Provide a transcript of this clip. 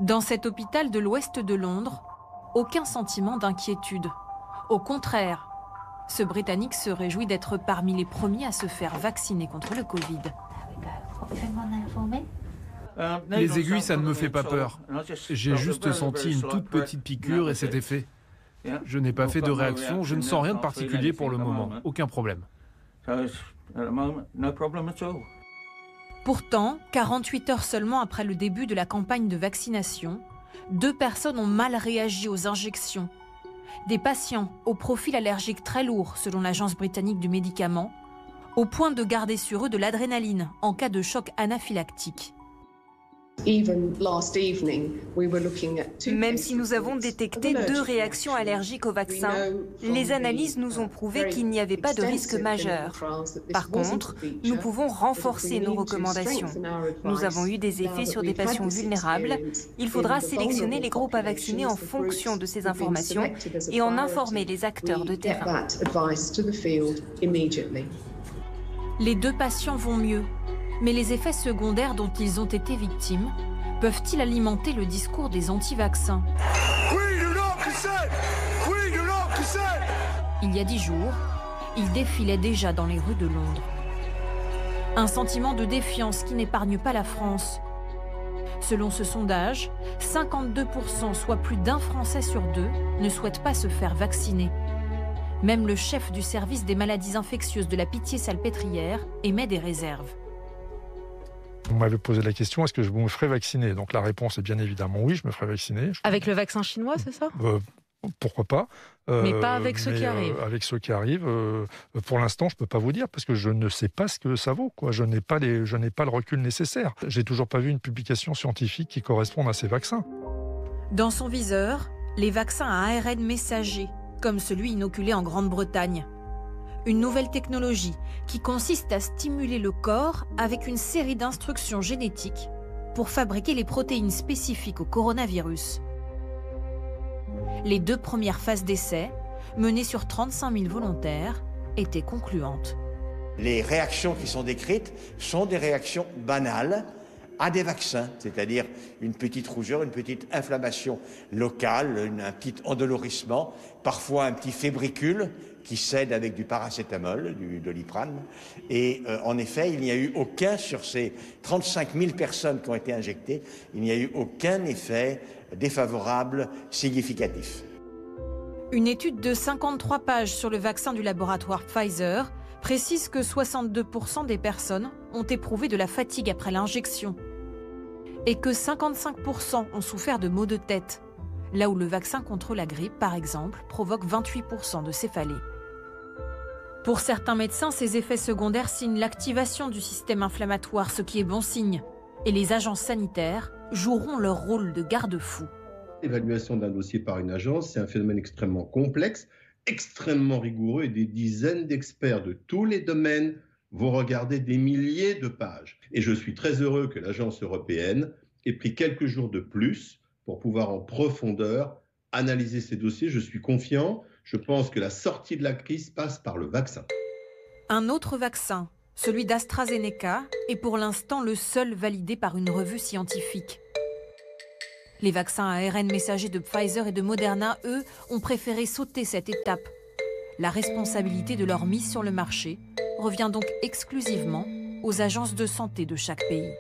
Dans cet hôpital de l'ouest de Londres, aucun sentiment d'inquiétude. Au contraire, ce Britannique se réjouit d'être parmi les premiers à se faire vacciner contre le Covid. Les aiguilles, ça ne me fait pas peur. J'ai juste senti une toute petite piqûre et c'était fait. Je n'ai pas fait de réaction, je ne sens rien de particulier pour le moment, aucun problème. Pourtant, 48 heures seulement après le début de la campagne de vaccination, 2 personnes ont mal réagi aux injections. Des patients au profil allergique très lourd, selon l'Agence britannique du médicament, au point de garder sur eux de l'adrénaline en cas de choc anaphylactique. Même si nous avons détecté 2 réactions allergiques au vaccin, les analyses nous ont prouvé qu'il n'y avait pas de risque majeur. Par contre, nous pouvons renforcer nos recommandations. Nous avons eu des effets sur des patients vulnérables. Il faudra sélectionner les groupes à vacciner en fonction de ces informations et en informer les acteurs de terrain. Les 2 patients vont mieux, mais les effets secondaires dont ils ont été victimes peuvent-ils alimenter le discours des anti-vaccins? Il y a 10 jours, ils défilaient déjà dans les rues de Londres. Un sentiment de défiance qui n'épargne pas la France. Selon ce sondage, 52%, soit plus d'1 Français sur 2, ne souhaitent pas se faire vacciner. Même le chef du service des maladies infectieuses de la Pitié-Salpêtrière émet des réserves. On m'avait posé la question, est-ce que je me ferais vacciner? Donc la réponse est bien évidemment oui, je me ferais vacciner. Avec le vaccin chinois, c'est ça? Pourquoi pas. Mais pas avec ceux qui arrivent. Avec ceux qui arrivent, pour l'instant, je ne peux pas vous dire parce que je ne sais pas ce que ça vaut, quoi. Je n'ai pas le recul nécessaire. J'ai toujours pas vu une publication scientifique qui corresponde à ces vaccins. Dans son viseur, les vaccins à ARN messager, comme celui inoculé en Grande-Bretagne. Une nouvelle technologie qui consiste à stimuler le corps avec une série d'instructions génétiques pour fabriquer les protéines spécifiques au coronavirus. Les 2 premières phases d'essai, menées sur 35 000 volontaires, étaient concluantes. Les réactions qui sont décrites sont des réactions banales à des vaccins, c'est-à-dire une petite rougeur, une petite inflammation locale, un petit endolorissement, parfois un petit fébricule qui cède avec du paracétamol, du Doliprane. Et en effet, il n'y a eu aucun, sur ces 35 000 personnes qui ont été injectées, il n'y a eu aucun effet défavorable significatif. Une étude de 53 pages sur le vaccin du laboratoire Pfizer précise que 62% des personnes ont éprouvé de la fatigue après l'injection et que 55% ont souffert de maux de tête, là où le vaccin contre la grippe, par exemple, provoque 28% de céphalée. Pour certains médecins, ces effets secondaires signent l'activation du système inflammatoire, ce qui est bon signe, et les agences sanitaires joueront leur rôle de garde-fou. L'évaluation d'un dossier par une agence, c'est un phénomène extrêmement complexe, extrêmement rigoureux, et des dizaines d'experts de tous les domaines vont regarder des milliers de pages. Et je suis très heureux que l'agence européenne ait pris quelques jours de plus pour pouvoir en profondeur analyser ces dossiers. Je suis confiant, je pense que la sortie de la crise passe par le vaccin. Un autre vaccin, celui d'AstraZeneca, est pour l'instant le seul validé par une revue scientifique. Les vaccins à ARN messager de Pfizer et de Moderna, eux, ont préféré sauter cette étape. La responsabilité de leur mise sur le marché revient donc exclusivement aux agences de santé de chaque pays.